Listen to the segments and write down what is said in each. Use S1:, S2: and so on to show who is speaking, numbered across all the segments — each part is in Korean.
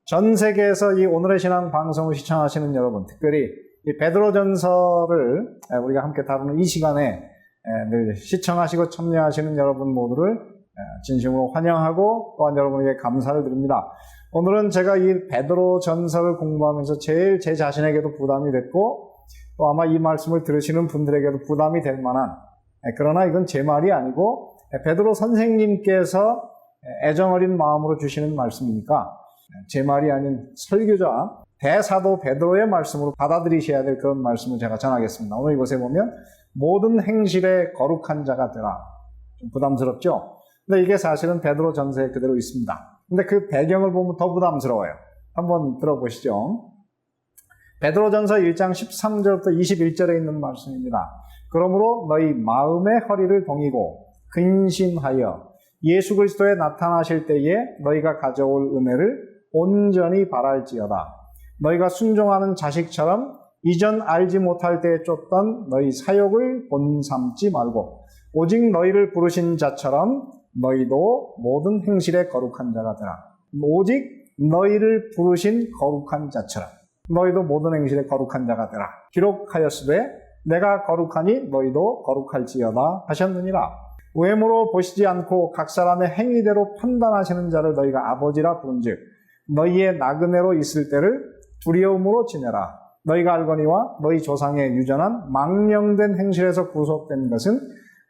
S1: 전 세계에서 이 오늘의 신앙 방송을 시청하시는 여러분, 특별히 이 베드로전서를 우리가 함께 다루는 이 시간에 늘 시청하시고 참여하시는 여러분 모두를 진심으로 환영하고 또한 여러분에게 감사를 드립니다. 오늘은 제가 이 베드로전서를 공부하면서 제일 제 자신에게도 부담이 됐고 또 아마 이 말씀을 들으시는 분들에게도 부담이 될 만한, 그러나 이건 제 말이 아니고 베드로 선생님께서 애정어린 마음으로 주시는 말씀이니까 제 말이 아닌 설교자 대사도 베드로의 말씀으로 받아들이셔야 될 그런 말씀을 제가 전하겠습니다. 오늘 이곳에 보면 모든 행실에 거룩한 자가 되라. 좀 부담스럽죠? 근데 이게 사실은 베드로 전서에 그대로 있습니다. 근데 그 배경을 보면 더 부담스러워요. 한번 들어보시죠. 베드로 전서 1장 13절부터 21절에 있는 말씀입니다. 그러므로 너희 마음의 허리를 동이고 근신하여 예수 그리스도에 나타나실 때에 너희가 가져올 은혜를 온전히 바랄지어다. 너희가 순종하는 자식처럼 이전 알지 못할 때에 쫓던 너희 사욕을 본삼지 말고 오직 너희를 부르신 자처럼 너희도 모든 행실에 거룩한 자가 되라. 오직 너희를 부르신 거룩한 자처럼 너희도 모든 행실에 거룩한 자가 되라. 기록하였으되 내가 거룩하니 너희도 거룩할지어다 하셨느니라. 외모로 보시지 않고 각 사람의 행위대로 판단하시는 자를 너희가 아버지라 부른즉 너희의 나그네로 있을 때를 두려움으로 지내라. 너희가 알거니와 너희 조상의 유전한 망령된 행실에서 구속된 것은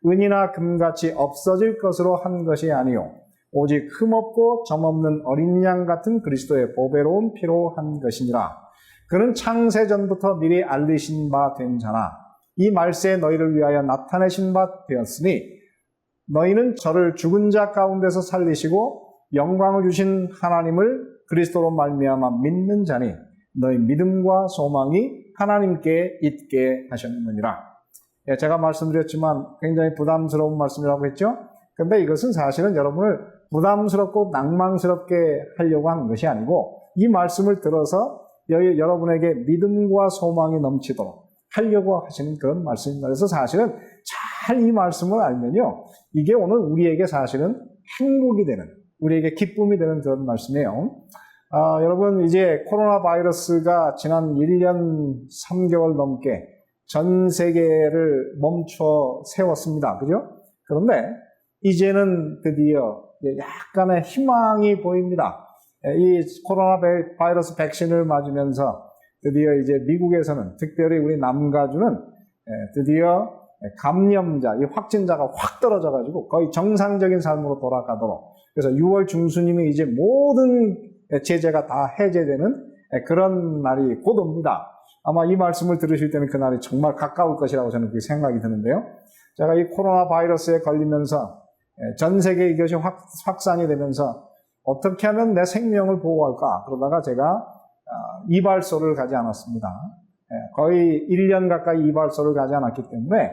S1: 은이나 금같이 없어질 것으로 한 것이 아니요 오직 흠없고 점없는 어린 양 같은 그리스도의 보배로운 피로 한 것이니라. 그는 창세전부터 미리 알리신 바 된 자나 이 말세에 너희를 위하여 나타내신 바 되었으니 너희는 저를 죽은 자 가운데서 살리시고 영광을 주신 하나님을 그리스도로 말미암아 믿는 자니 너희 믿음과 소망이 하나님께 있게 하셨느니라. 제가 말씀드렸지만 굉장히 부담스러운 말씀이라고 했죠. 그런데 이것은 사실은 여러분을 부담스럽고 낭만스럽게 하려고 하는 것이 아니고 이 말씀을 들어서 여러분에게 믿음과 소망이 넘치도록 하려고 하시는 그런 말씀입니다. 그래서 사실은 잘 이 말씀을 알면요, 이게 오늘 우리에게 사실은 행복이 되는, 우리에게 기쁨이 되는 그런 말씀이에요. 여러분, 이제 코로나 바이러스가 지난 1년 3개월 넘게 전 세계를 멈춰 세웠습니다. 그죠? 그런데 이제는 드디어 약간의 희망이 보입니다. 이 코로나 바이러스 백신을 맞으면서 드디어 이제 미국에서는, 특별히 우리 남가주는 드디어 감염자, 이 확진자가 확 떨어져가지고 거의 정상적인 삶으로 돌아가도록, 그래서 6월 중순이면 이제 모든 제재가 다 해제되는 그런 날이 곧 옵니다. 아마 이 말씀을 들으실 때는 그날이 정말 가까울 것이라고 저는 그렇게 생각이 드는데요. 제가 이 코로나 바이러스에 걸리면서 전 세계에 이것이 확산이 되면서 어떻게 하면 내 생명을 보호할까? 그러다가 제가 이발소를 가지 않았습니다. 거의 1년 가까이 이발소를 가지 않았기 때문에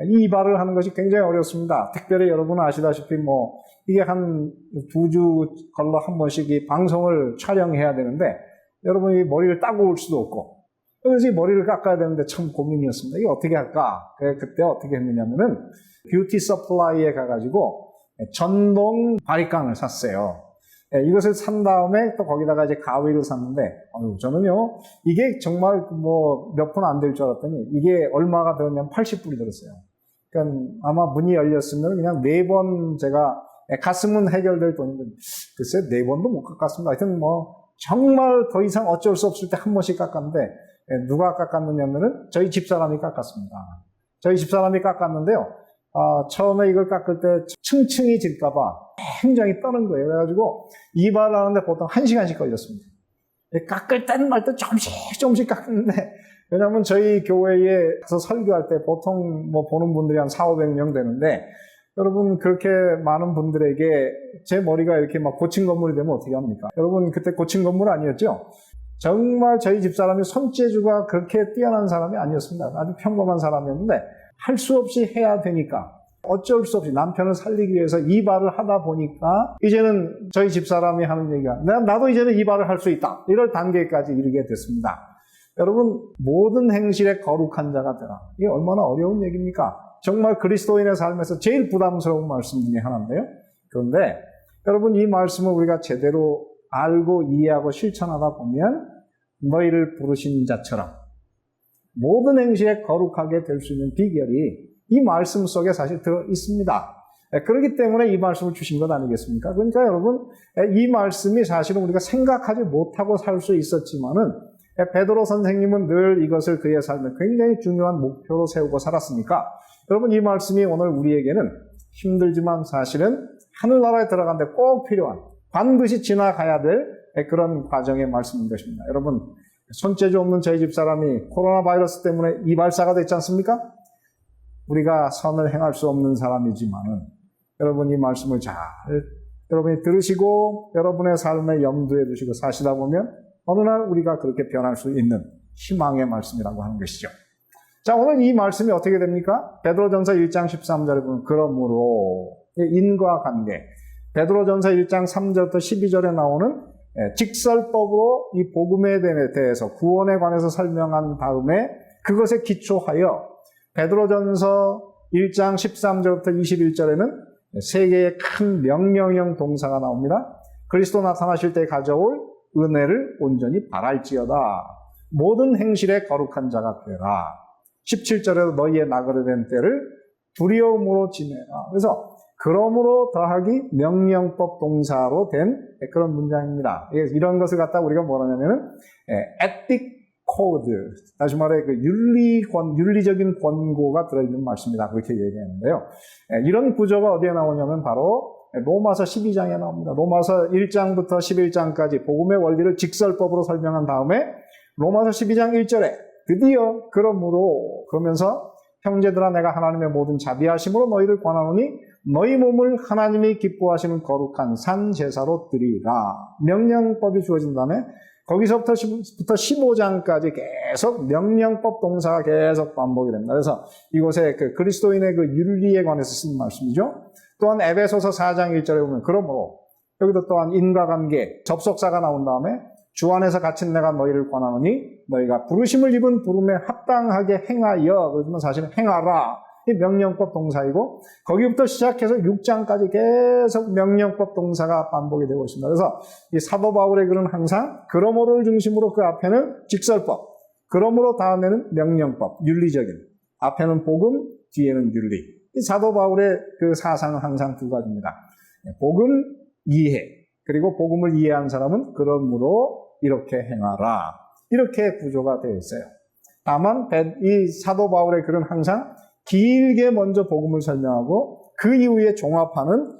S1: 이발을 하는 것이 굉장히 어렵습니다. 특별히 여러분은 아시다시피 이게 한 2주 걸러 한 번씩 이 방송을 촬영해야 되는데 여러분이 머리를 따고 올 수도 없고 그래서 이 머리를 깎아야 되는데 참 고민이었습니다. 이게 어떻게 할까? 그때 어떻게 했느냐면은 뷰티 서플라이에 가가지고 전동 바리깡을 샀어요. 이것을 산 다음에 또 거기다가 이제 가위를 샀는데, 저는요, 이게 정말 몇 푼 안 될 줄 알았더니, 이게 얼마가 들었냐면 80불이 들었어요. 그러니까 아마 문이 열렸으면 그냥 4번 제가, 갔으면 해결될 돈인데, 글쎄 4번도 못 깎았습니다. 하여튼 정말 더 이상 어쩔 수 없을 때 한 번씩 깎았는데, 누가 깎았느냐면은 저희 집사람이 깎았습니다. 저희 집사람이 깎았는데요, 처음에 이걸 깎을 때 층층이 질까봐 굉장히 떠는 거예요. 그래가지고 이발을 하는데 보통 1시간씩 걸렸습니다. 깎을 때는 말 때 조금씩 깎는데, 왜냐하면 저희 교회에 가서 설교할 때 보통 보는 분들이 한 400~500명 되는데, 여러분 그렇게 많은 분들에게 제 머리가 이렇게 고층 건물이 되면 어떻게 합니까? 여러분 그때 고층 건물 아니었죠? 정말 저희 집사람이 손재주가 그렇게 뛰어난 사람이 아니었습니다. 아주 평범한 사람이었는데 할 수 없이 해야 되니까 어쩔 수 없이 남편을 살리기 위해서 이발을 하다 보니까 이제는 저희 집사람이 하는 얘기가 나도 이제는 이발을 할 수 있다. 이럴 단계까지 이르게 됐습니다. 여러분 모든 행실에 거룩한 자가 되라. 이게 얼마나 어려운 얘기입니까? 정말 그리스도인의 삶에서 제일 부담스러운 말씀 중에 하나인데요. 그런데 여러분 이 말씀을 우리가 제대로 알고 이해하고 실천하다 보면 너희를 부르신 자처럼 모든 행실에 거룩하게 될 수 있는 비결이 이 말씀 속에 사실 들어 있습니다. 그렇기 때문에 이 말씀을 주신 것 아니겠습니까? 그러니까 여러분, 이 말씀이 사실은 우리가 생각하지 못하고 살 수 있었지만은 베드로 선생님은 늘 이것을 그의 삶에 굉장히 중요한 목표로 세우고 살았으니까 여러분, 이 말씀이 오늘 우리에게는 힘들지만 사실은 하늘나라에 들어가는데 꼭 필요한, 반드시 지나가야 될 그런 과정의 말씀인 것입니다. 여러분, 손재주 없는 저희 집사람이 코로나 바이러스 때문에 이발사가 됐지 않습니까? 우리가 선을 행할 수 없는 사람이지만은 여러분, 이 말씀을 잘 여러분이 들으시고 여러분의 삶에 염두에 두시고 사시다 보면 어느 날 우리가 그렇게 변할 수 있는 희망의 말씀이라고 하는 것이죠. 자, 오늘 이 말씀이 어떻게 됩니까? 베드로전서 1장 13절에 보면 그러므로 인과관계, 베드로전서 1장 3절부터 12절에 나오는 직설법으로 이 복음에 대해서 구원에 관해서 설명한 다음에 그것에 기초하여 베드로전서 1장 13절부터 21절에는 세 개의 큰 명령형 동사가 나옵니다. 그리스도 나타나실 때 가져올 은혜를 온전히 바랄지어다. 모든 행실에 거룩한 자가 되라. 17절에도 너희의 나그네 된 때를 두려움으로 지내라. 그래서 그러므로 더하기 명령법 동사로 된 그런 문장입니다. 이런 것을 갖다 우리가 뭐라 하냐면은 ethic 코드, 다시 말해 그 윤리적인 권고가 들어있는 말씀이다. 그렇게 얘기하는데요. 이런 구조가 어디에 나오냐면 바로 로마서 12장에 나옵니다. 로마서 1장부터 11장까지 복음의 원리를 직설법으로 설명한 다음에 로마서 12장 1절에 드디어 그러면서 형제들아 내가 하나님의 모든 자비하심으로 너희를 권하노니 너희 몸을 하나님이 기뻐하시는 거룩한 산 제사로 드리라. 명령법이 주어진 다음에 거기서부터 15장까지 계속 명령법 동사가 계속 반복이 됩니다. 그래서 이곳에 그 그리스도인의 그 윤리에 관해서 쓴 말씀이죠. 또한 에베소서 4장 1절에 보면 그러므로 여기도 또한 인과관계, 접속사가 나온 다음에 주 안에서 갇힌 내가 너희를 권하노니 너희가 부르심을 입은 부름에 합당하게 행하여, 그러면 사실은 행하라. 이 명령법 동사이고 거기부터 시작해서 6장까지 계속 명령법 동사가 반복이 되고 있습니다. 그래서 이 사도 바울의 글은 항상 그러므로를 중심으로 그 앞에는 직설법, 그러므로 다음에는 명령법, 윤리적인, 앞에는 복음, 뒤에는 윤리. 이 사도 바울의 그 사상은 항상 두 가지입니다. 복음 이해, 그리고 복음을 이해한 사람은 그러므로 이렇게 행하라. 이렇게 구조가 되어 있어요. 다만 이 사도 바울의 글은 항상 길게 먼저 복음을 설명하고 그 이후에 종합하는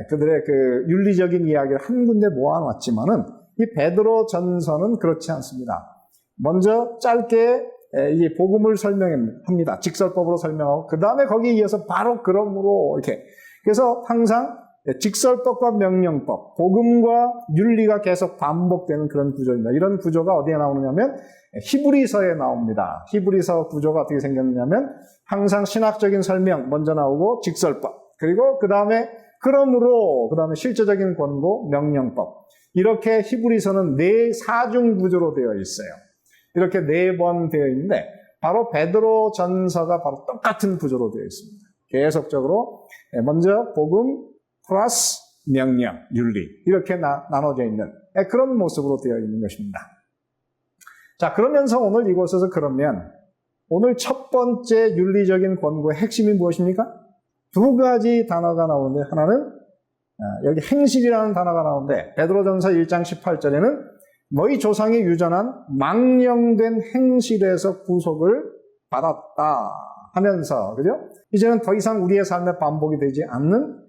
S1: 그들의 그 윤리적인 이야기를 한 군데 모아놨지만은 이 베드로 전서는 그렇지 않습니다. 먼저 짧게 이 복음을 설명합니다. 직설법으로 설명하고 그 다음에 거기에 이어서 바로 그러므로 이렇게. 그래서 항상 직설법과 명령법, 복음과 윤리가 계속 반복되는 그런 구조입니다. 이런 구조가 어디에 나오느냐면 히브리서에 나옵니다. 히브리서 구조가 어떻게 생겼느냐면 항상 신학적인 설명 먼저 나오고 직설법, 그리고 그 다음에 그러므로, 그 다음에 실제적인 권고, 명령법. 이렇게 히브리서는 4중 구조로 되어 있어요. 이렇게 4번 되어 있는데 바로 베드로 전서가 바로 똑같은 구조로 되어 있습니다. 계속적으로 먼저 복음 플러스 명령, 윤리 이렇게 나눠져 있는 그런 모습으로 되어 있는 것입니다. 자, 그러면서 오늘 이곳에서 그러면 오늘 첫 번째 윤리적인 권고의 핵심이 무엇입니까? 두 가지 단어가 나오는데 하나는 여기 행실이라는 단어가 나오는데 베드로전서 1장 18절에는 너희 조상이 유전한 망령된 행실에서 구속을 받았다 하면서, 그죠? 이제는 더 이상 우리의 삶에 반복이 되지 않는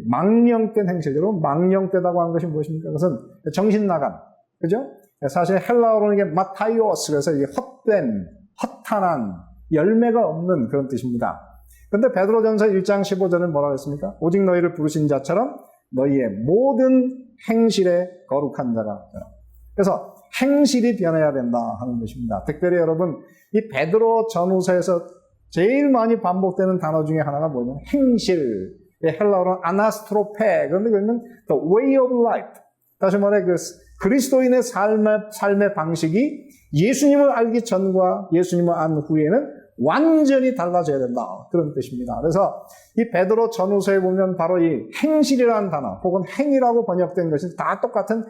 S1: 망령된 행실. 여러분, 망령되다고 하는 것이 무엇입니까? 그것은 정신 나간, 그죠? 사실 헬라어로는 이게 마타이오스, 그래서 이게 헛된, 허탄한, 열매가 없는 그런 뜻입니다. 근데 베드로전서 1장 15절은 뭐라고 했습니까? 오직 너희를 부르신 자처럼 너희의 모든 행실에 거룩한 자가 되라. 그래서 행실이 변해야 된다 하는 것입니다. 특별히 여러분, 이 베드로 전후서에서 제일 많이 반복되는 단어 중에 하나가 뭐냐면 행실. 헬라어로는 아나스트로페. 그런데 그러면 the way of life. 다시 말해 그 그리스도인의 삶의 방식이 예수님을 알기 전과 예수님을 안 후에는 완전히 달라져야 된다. 그런 뜻입니다. 그래서 이 베드로 전후서에 보면 바로 이 행실이라는 단어 혹은 행위라고 번역된 것이 다 똑같은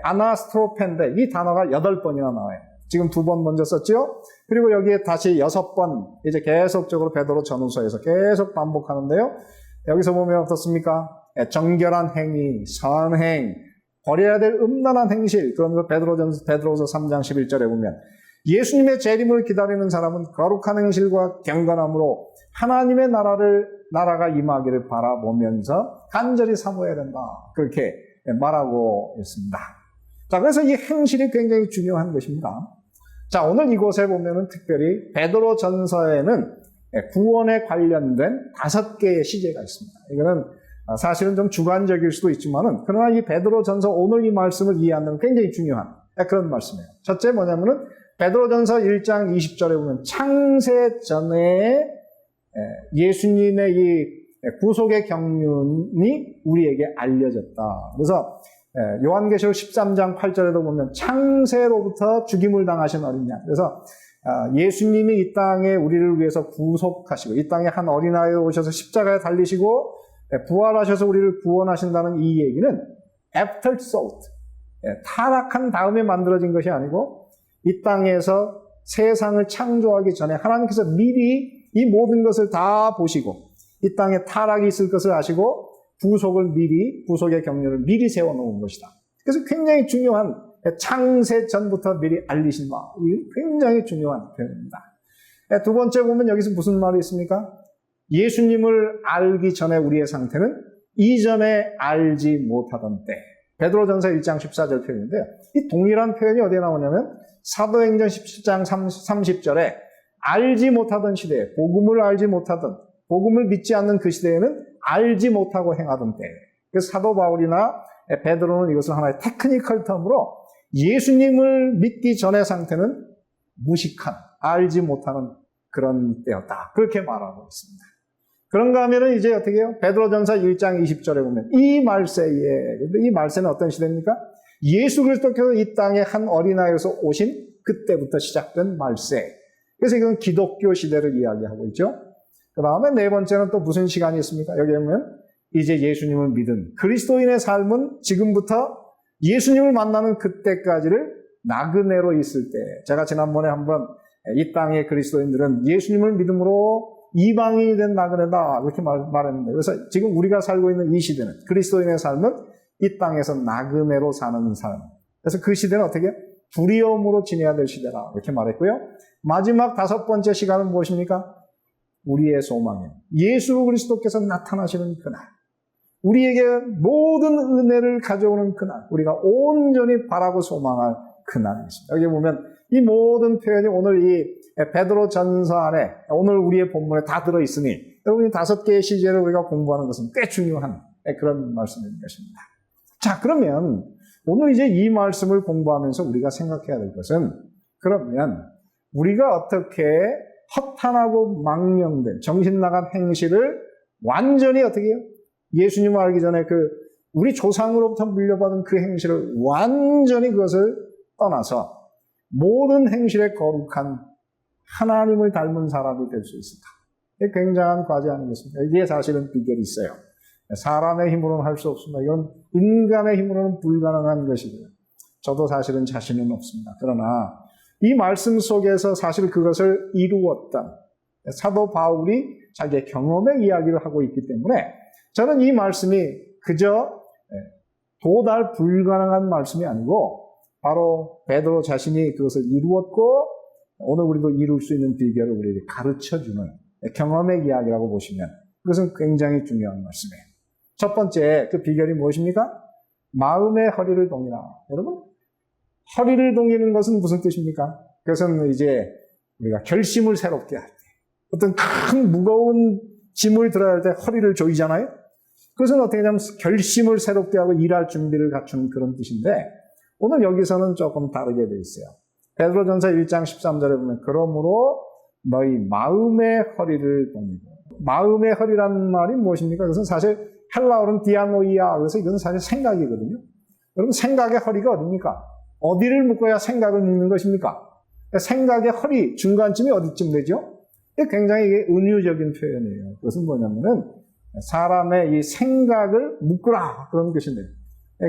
S1: 아나스트로펜데 이 단어가 8번이나 나와요. 지금 2번 먼저 썼죠. 그리고 여기에 다시 6번 이제 계속적으로 베드로 전후서에서 계속 반복하는데요. 여기서 보면 어떻습니까? 정결한 행위, 선행, 버려야 될 음란한 행실. 그러면서 베드로서 3장 11절에 보면 예수님의 재림을 기다리는 사람은 거룩한 행실과 경건함으로 하나님의 나라가 임하기를 바라보면서 간절히 사모해야 된다. 그렇게 말하고 있습니다. 자, 그래서 이 행실이 굉장히 중요한 것입니다. 자, 오늘 이곳에 보면은 특별히 베드로 전서에는 구원에 관련된 5개의 시제가 있습니다. 이거는 사실은 좀 주관적일 수도 있지만은, 그러나 이 베드로 전서 오늘 이 말씀을 이해하는 굉장히 중요한 그런 말씀이에요. 첫째 뭐냐면은, 베드로 전서 1장 20절에 보면 창세 전에 예수님의 이 구속의 경륜이 우리에게 알려졌다. 그래서 요한계시록 13장 8절에도 보면 창세로부터 죽임을 당하신 어린 양. 그래서 예수님이 이 땅에 우리를 위해서 구속하시고 이 땅에 한 어린아이로 오셔서 십자가에 달리시고 부활하셔서 우리를 구원하신다는 이 얘기는 afterthought, 타락한 다음에 만들어진 것이 아니고 이 땅에서 세상을 창조하기 전에 하나님께서 미리 이 모든 것을 다 보시고 이 땅에 타락이 있을 것을 아시고 구속의 경륜을 미리 세워놓은 것이다. 그래서 굉장히 중요한, 창세 전부터 미리 알리신 바, 이 굉장히 중요한 표현입니다. 2번째 보면 여기서 무슨 말이 있습니까? 예수님을 알기 전에 우리의 상태는 이전에 알지 못하던 때. 베드로전서 1장 14절 표현인데요. 이 동일한 표현이 어디에 나오냐면 사도행전 17장 30절에 알지 못하던 시대에, 복음을 알지 못하던, 복음을 믿지 않는 그 시대에는 알지 못하고 행하던 때. 그래서 사도 바울이나 베드로는 이것을 하나의 테크니컬 텀으로 예수님을 믿기 전의 상태는 무식한, 알지 못하는 그런 때였다. 그렇게 말하고 있습니다. 그런가 하면은 이제 어떻게 해요? 베드로전서 1장 20절에 보면 이 말세에, 이 말세는 어떤 시대입니까? 예수 그리스도께서 이 땅에 한 어린아이로서 오신 그때부터 시작된 말세. 그래서 이건 기독교 시대를 이야기하고 있죠. 그 다음에 4번째는 또 무슨 시간이 있습니까? 여기 보면 이제 예수님을 믿은 그리스도인의 삶은 지금부터 예수님을 만나는 그때까지를 나그네로 있을 때, 제가 지난번에 한번 이 땅의 그리스도인들은 예수님을 믿음으로 이방인이 된 나그네다 이렇게 말했는데, 그래서 지금 우리가 살고 있는 이 시대는, 그리스도인의 삶은 이 땅에서 나그네로 사는 삶. 그래서 그 시대는 어떻게 두려움으로 지내야 될 시대다 이렇게 말했고요. 마지막 5번째 시간은 무엇입니까? 우리의 소망은 예수 그리스도께서 나타나시는 그날, 우리에게 모든 은혜를 가져오는 그날, 우리가 온전히 바라고 소망할 그날이 있습니다. 여기 보면 이 모든 표현이 오늘 이 베드로 전서 안에, 오늘 우리의 본문에 다 들어있으니 여러분이 5개의 시제를 우리가 공부하는 것은 꽤 중요한 그런 말씀인 것입니다. 자, 그러면 오늘 이제 이 말씀을 공부하면서 우리가 생각해야 될 것은, 그러면 우리가 어떻게 허탄하고 망령된 정신 나간 행실을 완전히 어떻게 해요? 예수님을 알기 전에 우리 조상으로부터 물려받은 그 행실을 완전히 그것을 떠나서 모든 행실에 거룩한 하나님을 닮은 사람이 될 수 있을까? 이게 굉장한 과제 아니겠습니까? 이게 사실은 비결이 있어요. 사람의 힘으로는 할 수 없습니다. 이건 인간의 힘으로는 불가능한 것이고요. 저도 사실은 자신은 없습니다. 그러나 이 말씀 속에서 사실 그것을 이루었던 사도 바울이 자기의 경험의 이야기를 하고 있기 때문에 저는 이 말씀이 그저 도달 불가능한 말씀이 아니고 바로 베드로 자신이 그것을 이루었고 오늘 우리도 이룰 수 있는 비결을 우리에게 가르쳐주는 경험의 이야기라고 보시면 그것은 굉장히 중요한 말씀이에요. 첫 번째 그 비결이 무엇입니까? 마음의 허리를 동이라. 여러분, 허리를 동이는 것은 무슨 뜻입니까? 그것은 이제 우리가 결심을 새롭게 할 때, 어떤 큰 무거운 짐을 들어야 할 때 허리를 조이잖아요. 그것은 어떻게 하냐면 결심을 새롭게 하고 일할 준비를 갖추는 그런 뜻인데 오늘 여기서는 조금 다르게 되어 있어요. 베드로전서 1장 13절에 보면 그러므로 너희 마음의 허리를 동이고, 마음의 허리라는 말이 무엇입니까? 그것은 사실 헬라어는 디아노이아, 그래서 이건 사실 생각이거든요. 여러분, 생각의 허리가 어디입니까? 어디를 묶어야 생각을 묶는 것입니까? 생각의 허리 중간쯤이 어디쯤 되죠? 굉장히 이게 은유적인 표현이에요. 그것은 뭐냐면은 사람의 이 생각을 묶으라 그런 것인데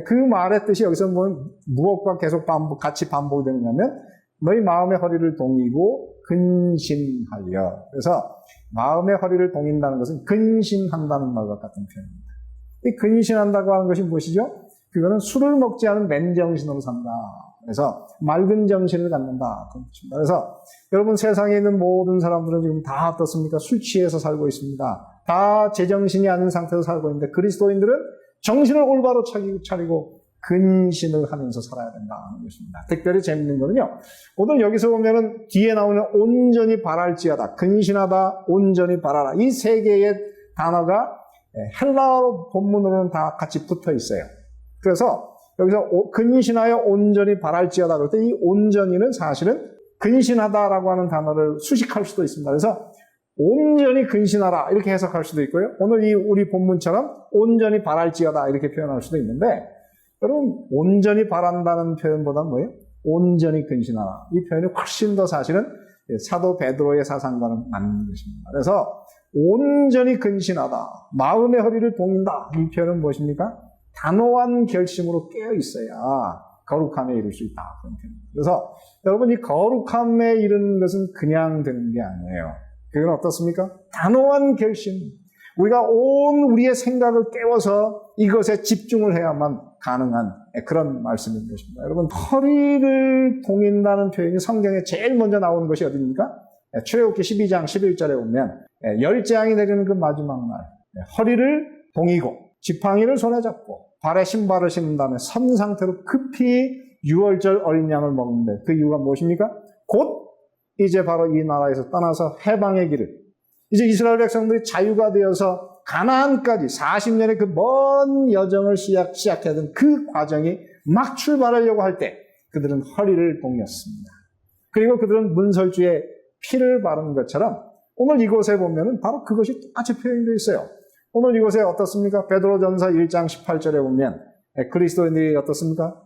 S1: 그 말의 뜻이 여기서 뭐 무엇과 계속 같이 반복되느냐면 너희 마음의 허리를 동이고 근신하여. 그래서 마음의 허리를 동인다는 것은 근신한다는 말과 같은 표현입니다. 이 근신한다고 하는 것이 무엇이죠? 그거는 술을 먹지 않은 맨정신으로 산다. 그래서 맑은 정신을 갖는다. 그래서 여러분 세상에 있는 모든 사람들은 지금 다 어떻습니까? 술 취해서 살고 있습니다. 다 제정신이 아닌 상태에서 살고 있는데 그리스도인들은 정신을 올바로 차리고 근신을 하면서 살아야 된다는 것입니다. 특별히 재밌는 거는요. 오늘 여기서 보면은 뒤에 나오는 온전히 바랄지어다, 근신하다, 온전히 바라라. 이 세 개의 단어가 헬라어 본문으로는 다 같이 붙어 있어요. 그래서 여기서 근신하여 온전히 바랄지어다 그럴 때 이 온전히는 사실은 근신하다라고 하는 단어를 수식할 수도 있습니다. 그래서 온전히 근신하라 이렇게 해석할 수도 있고요. 오늘 이 우리 본문처럼 온전히 바랄지어다 이렇게 표현할 수도 있는데 여러분 온전히 바란다는 표현보다는 뭐예요? 온전히 근신하라. 이 표현이 훨씬 더 사실은 사도 베드로의 사상과는 맞는 것입니다. 그래서 온전히 근신하다, 마음의 허리를 동인다. 이 표현은 무엇입니까? 단호한 결심으로 깨어 있어야 거룩함에 이룰 수 있다. 그런 표현입니다. 그래서 여러분 이 거룩함에 이르는 것은 그냥 되는 게 아니에요. 그건 어떻습니까? 단호한 결심. 우리가 온 우리의 생각을 깨워서 이것에 집중을 해야만 가능한 그런 말씀인 것입니다. 여러분 허리를 동인다는 표현이 성경에 제일 먼저 나오는 것이 어디입니까? 출애굽기 12장 11절에 보면 열재앙이 내리는 그 마지막 날 허리를 동이고 지팡이를 손에 잡고 발에 신발을 신은 다음에 선 상태로 급히 유월절 어린 양을 먹는데 그 이유가 무엇입니까? 곧 이제 바로 이 나라에서 떠나서 해방의 길을 이제 이스라엘 백성들이 자유가 되어서 가나안까지 40년의 그 먼 여정을 시작하던 그 과정이 막 출발하려고 할 때 그들은 허리를 동였습니다. 그리고 그들은 문설주에 피를 바른 것처럼 오늘 이곳에 보면은 바로 그것이 똑같이 표현되어 있어요. 오늘 이곳에 어떻습니까? 베드로전서 1장 18절에 보면 그리스도인들이 어떻습니까?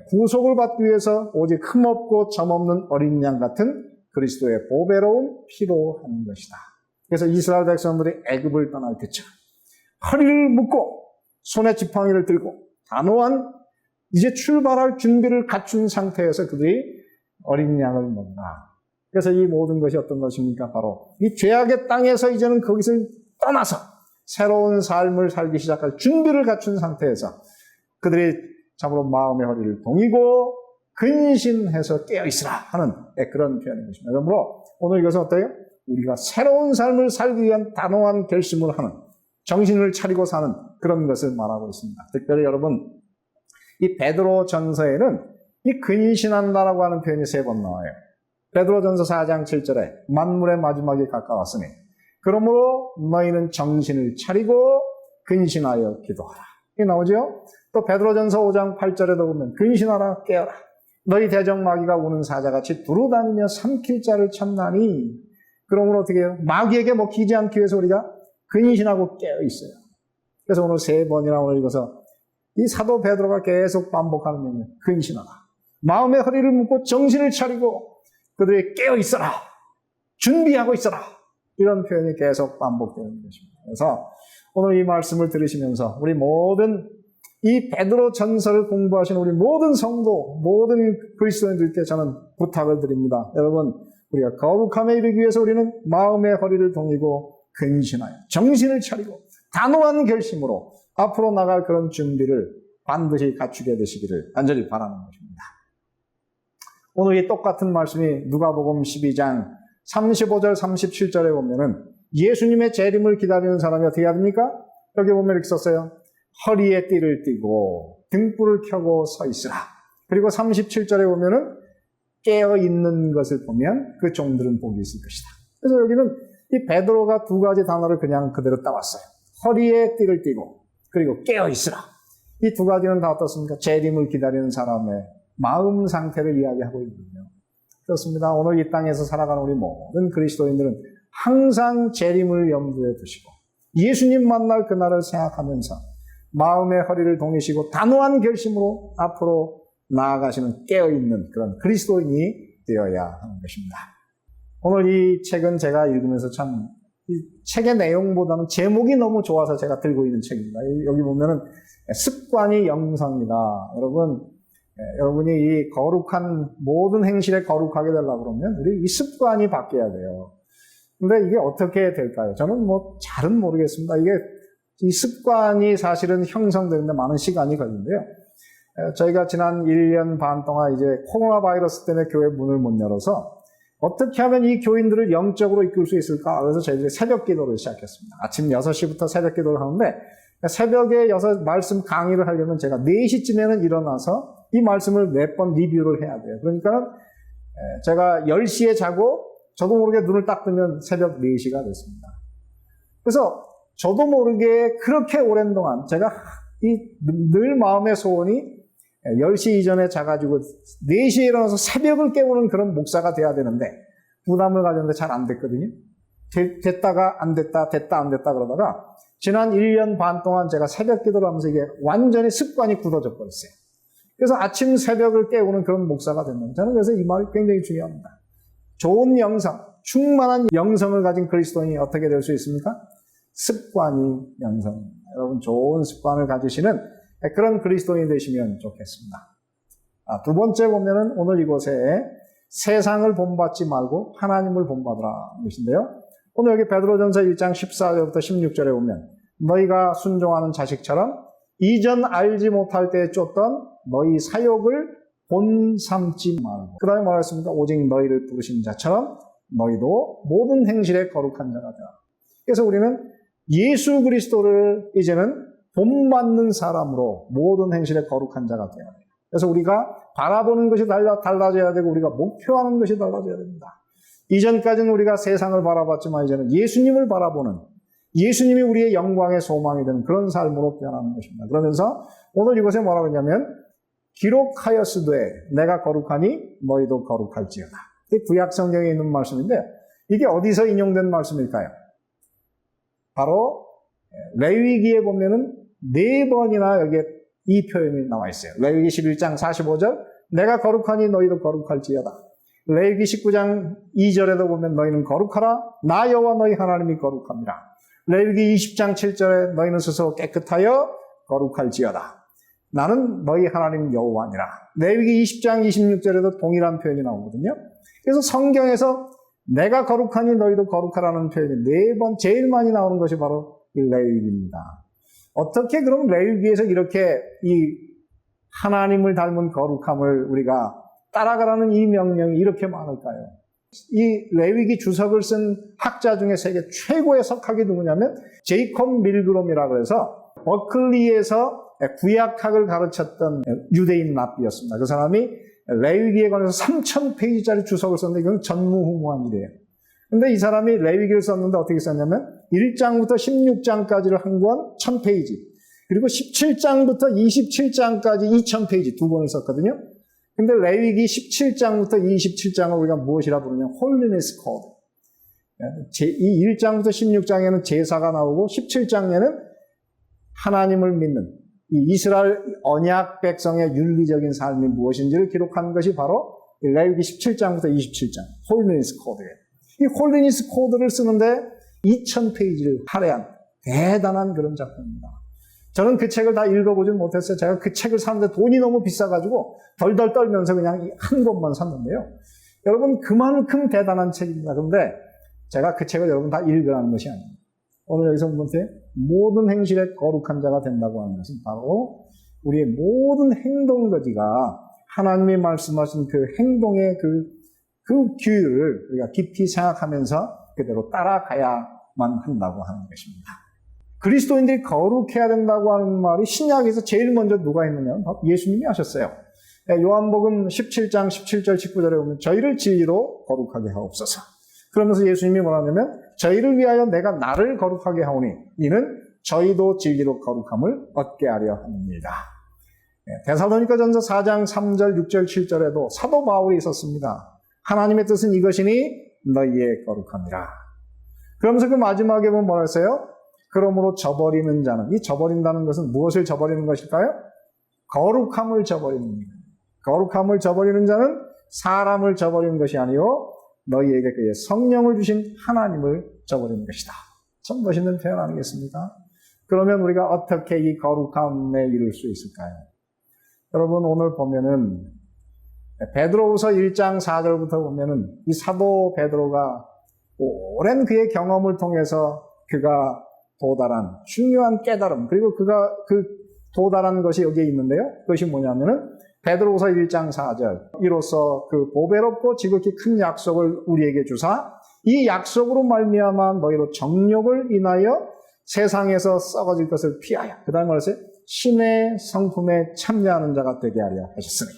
S1: 구속을 받기 위해서 오직 흠없고 점없는 어린 양 같은 그리스도의 보배로운 피로 하는 것이다. 그래서 이스라엘 백성들이 애굽을 떠날 때처럼 허리를 묶고 손에 지팡이를 들고 단호한 이제 출발할 준비를 갖춘 상태에서 그들이 어린 양을 먹나. 그래서 이 모든 것이 어떤 것입니까? 바로 이 죄악의 땅에서 이제는 거기서 떠나서 새로운 삶을 살기 시작할 준비를 갖춘 상태에서 그들이 참으로 마음의 허리를 동이고 근신해서 깨어있으라 하는 그런 표현인 것입니다. 그러므로 오늘 이것은 어때요? 우리가 새로운 삶을 살기 위한 단호한 결심을 하는 정신을 차리고 사는 그런 것을 말하고 있습니다. 특별히 여러분 이 베드로 전서에는 이 근신한다라고 하는 표현이 3번 나와요. 베드로 전서 4장 7절에 만물의 마지막이 가까웠으니 그러므로 너희는 정신을 차리고 근신하여 기도하라. 이게 나오죠? 또 베드로전서 5장 8절에도 보면 근신하라 깨어라. 너희 대적 마귀가 우는 사자같이 두루다니며 삼킬 자를 찾나니 그러므로 어떻게 해요? 마귀에게 먹히지 않기 위해서 우리가 근신하고 깨어 있어요. 그래서 오늘 3번이나 오늘 읽어서 이 사도 베드로가 계속 반복하는 명령 근신하라. 마음의 허리를 묶고 정신을 차리고 그들이 깨어 있어라. 준비하고 있어라. 이런 표현이 계속 반복되는 것입니다. 그래서 오늘 이 말씀을 들으시면서 우리 모든 이 베드로 전서를 공부하신 우리 모든 성도, 모든 그리스도인들께 저는 부탁을 드립니다. 여러분, 우리가 거룩함에 이르기 위해서 우리는 마음의 허리를 동이고 근신하여 정신을 차리고 단호한 결심으로 앞으로 나갈 그런 준비를 반드시 갖추게 되시기를 간절히 바라는 것입니다. 오늘 이 똑같은 말씀이 누가복음 12장 35절 37절에 보면은 예수님의 재림을 기다리는 사람이 어떻게 해야 됩니까? 여기 보면 이렇게 썼어요. 허리에 띠를 띠고 등불을 켜고 서 있으라. 그리고 37절에 보면은 깨어 있는 것을 보면 그 종들은 복이 있을 것이다. 그래서 여기는 이 베드로가 2가지 단어를 그냥 그대로 따왔어요. 허리에 띠를 띠고 그리고 깨어 있으라. 이 2가지는 다 어떻습니까? 재림을 기다리는 사람의 마음 상태를 이야기하고 있거든요. 그렇습니다. 오늘 이 땅에서 살아가는 우리 모든 그리스도인들은 항상 재림을 염두에 두시고 예수님 만날 그날을 생각하면서 마음의 허리를 동이시고 단호한 결심으로 앞으로 나아가시는 깨어있는 그런 그리스도인이 되어야 하는 것입니다. 오늘 이 책은 제가 읽으면서 참, 이 책의 내용보다는 제목이 너무 좋아서 제가 들고 있는 책입니다. 여기 보면은 습관이 영성이다. 여러분이 이 거룩한, 모든 행실에 거룩하게 되려고 그러면 우리 이 습관이 바뀌어야 돼요. 근데 이게 어떻게 될까요? 저는 잘은 모르겠습니다. 이 습관이 사실은 형성되는데 많은 시간이 걸리는데요. 저희가 지난 1년 반 동안 이제 코로나 바이러스 때문에 교회 문을 못 열어서 어떻게 하면 이 교인들을 영적으로 이끌 수 있을까? 그래서 저희들이 새벽 기도를 시작했습니다. 아침 6시부터 새벽 기도를 하는데 새벽에 말씀 강의를 하려면 제가 4시쯤에는 일어나서 이 말씀을 몇 번 리뷰를 해야 돼요. 그러니까 제가 10시에 자고 저도 모르게 눈을 딱 뜨면 새벽 4시가 됐습니다. 그래서 저도 모르게 그렇게 오랜 동안 제가 늘 마음의 소원이 10시 이전에 자가지고 4시에 일어나서 새벽을 깨우는 그런 목사가 돼야 되는데 부담을 가졌는데 잘 안 됐거든요. 됐다가 안 됐다, 됐다 안 됐다 그러다가 지난 1년 반 동안 제가 새벽 기도를 하면서 이게 완전히 습관이 굳어져 버렸어요. 그래서 아침 새벽을 깨우는 그런 목사가 됐는데 저는 그래서 이 말이 굉장히 중요합니다. 좋은 영성, 충만한 영성을 가진 그리스도인이 어떻게 될 수 있습니까? 습관이 영성입니다. 여러분 좋은 습관을 가지시는 그런 그리스도인이 되시면 좋겠습니다. 두 번째 보면은 오늘 이곳에 세상을 본받지 말고 하나님을 본받으라 것인데요. 오늘 여기 베드로전서 1장 14절부터 16절에 보면 너희가 순종하는 자식처럼 이전 알지 못할 때에 쫓던 너희 사욕을 본삼지 말고 그 다음에 뭐라 했습니까? 오직 너희를 부르신 자처럼 너희도 모든 행실에 거룩한 자가 되라. 그래서 우리는 예수 그리스도를 이제는 본받는 사람으로 모든 행실에 거룩한 자가 되어야 돼요. 그래서 우리가 바라보는 것이 달라져야 되고 우리가 목표하는 것이 달라져야 됩니다. 이전까지는 우리가 세상을 바라봤지만 이제는 예수님을 바라보는 예수님이 우리의 영광의 소망이 되는 그런 삶으로 변하는 것입니다. 그러면서 오늘 이곳에 뭐라고 했냐면 기록하였으되 내가 거룩하니 너희도 거룩할지어다. 이 구약 성경에 있는 말씀인데 이게 어디서 인용된 말씀일까요? 바로 레위기에 보면은 4번이나 여기에 이 표현이 나와 있어요. 레위기 11장 45절 내가 거룩하니 너희도 거룩할지어다. 레위기 19장 2절에도 보면 너희는 거룩하라 나 여호와 너희 하나님이 거룩합니다. 레위기 20장 7절에 너희는 스스로 깨끗하여 거룩할지어다. 나는 너희 하나님 여호와니라. 레위기 20장 26절에도 동일한 표현이 나오거든요. 그래서 성경에서 내가 거룩하니 너희도 거룩하라는 표현이 4번 제일 많이 나오는 것이 바로 이 레위기입니다. 어떻게 그럼 레위기에서 이렇게 이 하나님을 닮은 거룩함을 우리가 따라가라는 이 명령이 이렇게 많을까요? 이 레위기 주석을 쓴 학자 중에 세계 최고의 석학이 누구냐면 제이콥 밀그롬이라고 해서 버클리에서 구약학을 가르쳤던 유대인 랍비였습니다. 그 사람이 레위기에 관해서 3,000페이지짜리 주석을 썼는데 이건 전무후무한 일이에요. 근데 이 사람이 레위기를 썼는데 어떻게 썼냐면 1장부터 16장까지를 한 권 1,000페이지 그리고 17장부터 27장까지 2,000페이지 두 권을 썼거든요. 근데 레위기 17장부터 27장을 우리가 무엇이라 부르냐면 홀리네스 코드. 이 1장부터 16장에는 제사가 나오고 17장에는 하나님을 믿는 이 이스라엘 언약 백성의 윤리적인 삶이 무엇인지를 기록한 것이 바로 레위기 17장부터 27장 홀리네스 코드예요. 이 홀리네스 코드를 쓰는데 2,000페이지를 할애한 대단한 그런 작품입니다. 저는 그 책을 다 읽어보진 못했어요. 제가 그 책을 사는데 돈이 너무 비싸가지고 덜덜 떨면서 그냥 한 권만 샀는데요. 여러분 그만큼 대단한 책입니다. 그런데 제가 그 책을 여러분 다 읽으라는 것이 아닙니다. 오늘 여기서 보세요. 모든 행실에 거룩한 자가 된다고 하는 것은 바로 우리의 모든 행동거지가 하나님이 말씀하신 그 행동의 그 규율을 우리가 깊이 생각하면서 그대로 따라가야만 한다고 하는 것입니다. 그리스도인들이 거룩해야 된다고 하는 말이 신약에서 제일 먼저 누가 했느냐? 예수님이 하셨어요. 요한복음 17장 17절 19절에 보면 저희를 진리로 거룩하게 하옵소서. 그러면서 예수님이 뭐라 하냐면 저희를 위하여 내가 나를 거룩하게 하오니 이는 저희도 진리로 거룩함을 얻게 하려 합니다. 데살로니가전서 4장 3절 6절 7절에도 사도 바울이 있었습니다. 하나님의 뜻은 이것이니 너희의 거룩함이라. 그러면서 그 마지막에 보면 뭐라 했어요? 그러므로 저버리는 자는 이 저버린다는 것은 무엇을 저버리는 것일까요? 거룩함을 저버리는 겁니다. 거룩함을 저버리는 자는 사람을 저버리는 것이 아니요 너희에게 그의 성령을 주신 하나님을 저버리는 것이다. 참 멋있는 표현 아니겠습니까? 그러면 우리가 어떻게 이 거룩함에 이룰 수 있을까요? 여러분 오늘 보면은 베드로후서 1장 4절부터 보면은 이 사도 베드로가 오랜 그의 경험을 통해서 그가 도달한 중요한 깨달음, 그리고 그가 그 도달한 것이 여기에 있는데요. 그것이 뭐냐면은 베드로후서 1장 4절, 이로써 그 보배롭고 지극히 큰 약속을 우리에게 주사 이 약속으로 말미암아 너희로 정욕을 인하여 세상에서 썩어질 것을 피하여, 그 다음에 말했어요. 신의 성품에 참여하는 자가 되게 하려 하셨으니,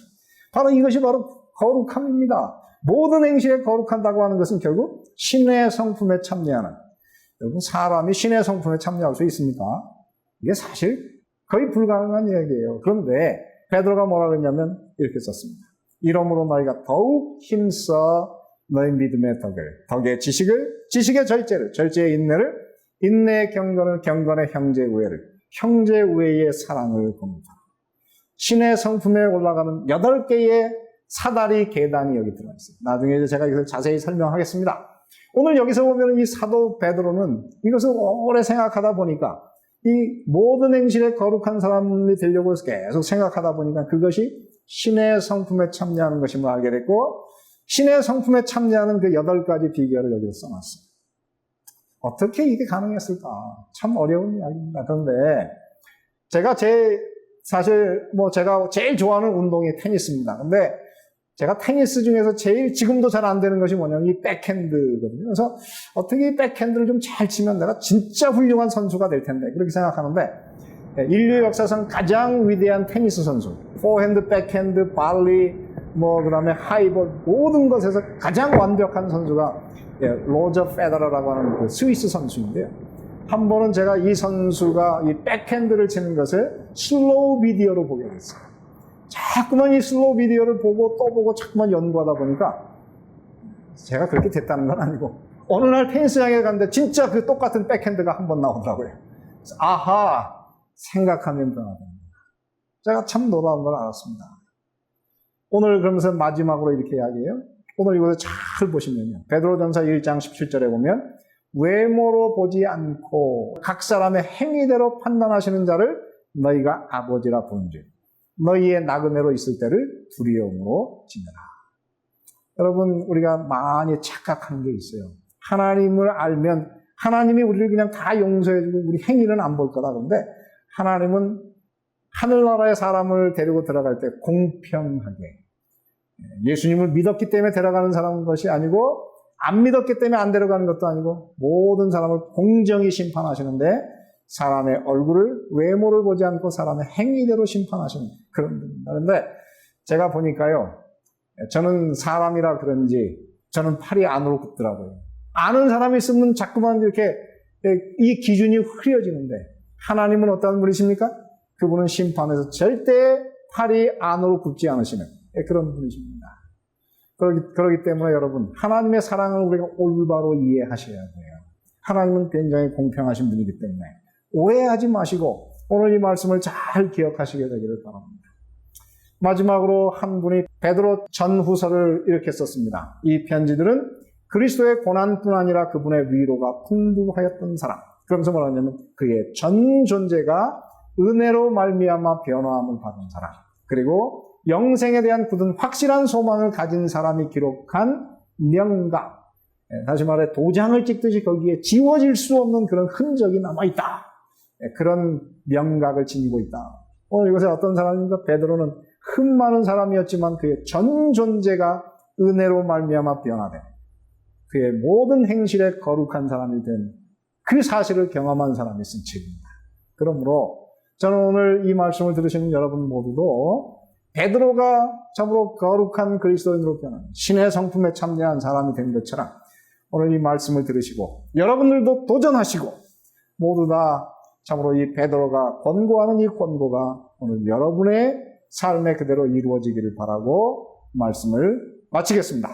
S1: 바로 이것이 바로 거룩함입니다. 모든 행실에 거룩한다고 하는 것은 결국 신의 성품에 참여하는, 여러분 사람이 신의 성품에 참여할 수 있습니까? 이게 사실 거의 불가능한 이야기예요. 그런데 베드로가 뭐라 그랬냐면 이렇게 썼습니다. 이러므로 너희가 더욱 힘써 너희 믿음의 덕의 지식의 절제의 인내를, 인내의 경건을, 경건의 형제 우애를, 형제 우애의 사랑을 겁니다. 신의 성품에 올라가는 8개의 사다리 계단이 여기 들어있어요. 나중에 이제 제가 이걸 자세히 설명하겠습니다. 오늘 여기서 보면 이 사도 베드로는 이것을 오래 생각하다 보니까, 이 모든 행실에 거룩한 사람이 되려고 계속 생각하다 보니까 그것이 신의 성품에 참여하는 것임을 알게 됐고, 신의 성품에 참여하는 그 8가지 비결을 여기서 써놨어요. 어떻게 이게 가능했을까? 참 어려운 이야기입니다. 그런데 제가 사실 제가 제일 좋아하는 운동이 테니스입니다. 근데 제가 테니스 중에서 제일 지금도 잘 안 되는 것이 뭐냐면 이 백핸드거든요. 그래서 어떻게 이 백핸드를 좀 잘 치면 내가 진짜 훌륭한 선수가 될 텐데, 그렇게 생각하는데, 인류 역사상 가장 위대한 테니스 선수, 포핸드, 백핸드, 발리, 그 다음에 하이볼, 모든 것에서 가장 완벽한 선수가 로저 페더러라고 하는 그 스위스 선수인데요. 한 번은 제가 이 선수가 이 백핸드를 치는 것을 슬로우 비디오로 보게 됐어요. 자꾸만 이 슬로우 비디오를 보고 또 보고 자꾸만 연구하다 보니까 제가 그렇게 됐다는 건 아니고, 어느 날 테니스장에 갔는데 진짜 그 똑같은 백핸드가 한 번 나오더라고요. 그래서 아하, 생각하면 변화됩니다. 제가 참 놀라운 걸 알았습니다. 오늘 그러면서 마지막으로 이렇게 이야기해요. 오늘 이것을 잘 보시면요. 베드로전서 1장 17절에 보면 외모로 보지 않고 각 사람의 행위대로 판단하시는 자를 너희가 아버지라 부른즉 너희의 나그네로 있을 때를 두려움으로 지내라. 여러분 우리가 많이 착각하는 게 있어요. 하나님을 알면 하나님이 우리를 그냥 다 용서해주고 우리 행위는 안 볼 거다. 그런데 하나님은 하늘나라의 사람을 데리고 들어갈 때 공평하게, 예수님을 믿었기 때문에 데려가는 사람인 것이 아니고 안 믿었기 때문에 안 데려가는 것도 아니고 모든 사람을 공정히 심판하시는데 사람의 얼굴을, 외모를 보지 않고 사람의 행위대로 심판하시는 그런 분입니다. 그런데 제가 보니까요, 저는 사람이라 그런지 저는 팔이 안으로 굽더라고요. 아는 사람이 있으면 자꾸만 이렇게 이 기준이 흐려지는데, 하나님은 어떤 분이십니까? 그분은 심판에서 절대 팔이 안으로 굽지 않으시는 그런 분이십니다. 그렇기 때문에 여러분, 하나님의 사랑을 우리가 올바로 이해하셔야 돼요. 하나님은 굉장히 공평하신 분이기 때문에 오해하지 마시고 오늘 이 말씀을 잘 기억하시게 되기를 바랍니다. 마지막으로 한 분이 베드로 전후서를 이렇게 썼습니다. 이 편지들은 그리스도의 고난뿐 아니라 그분의 위로가 풍부하였던 사람. 그러면서 뭐라 하냐면 그의 전 존재가 은혜로 말미암아 변화함을 받은 사람, 그리고 영생에 대한 굳은 확실한 소망을 가진 사람이 기록한 명가, 다시 말해 도장을 찍듯이 거기에 지워질 수 없는 그런 흔적이 남아있다. 그런 명각을 지니고 있다. 오늘 이것에 어떤 사람입니까? 베드로는 흠 많은 사람이었지만 그의 전 존재가 은혜로 말미암아 변화된, 그의 모든 행실에 거룩한 사람이 된 그 사실을 경험한 사람이 쓴 책입니다. 그러므로 저는 오늘 이 말씀을 들으시는 여러분 모두도 베드로가 참으로 거룩한 그리스도인으로 변한 신의 성품에 참여한 사람이 된 것처럼 오늘 이 말씀을 들으시고 여러분들도 도전하시고 모두 다 참으로 이 베드로가 권고하는 이 권고가 오늘 여러분의 삶에 그대로 이루어지기를 바라고 말씀을 마치겠습니다.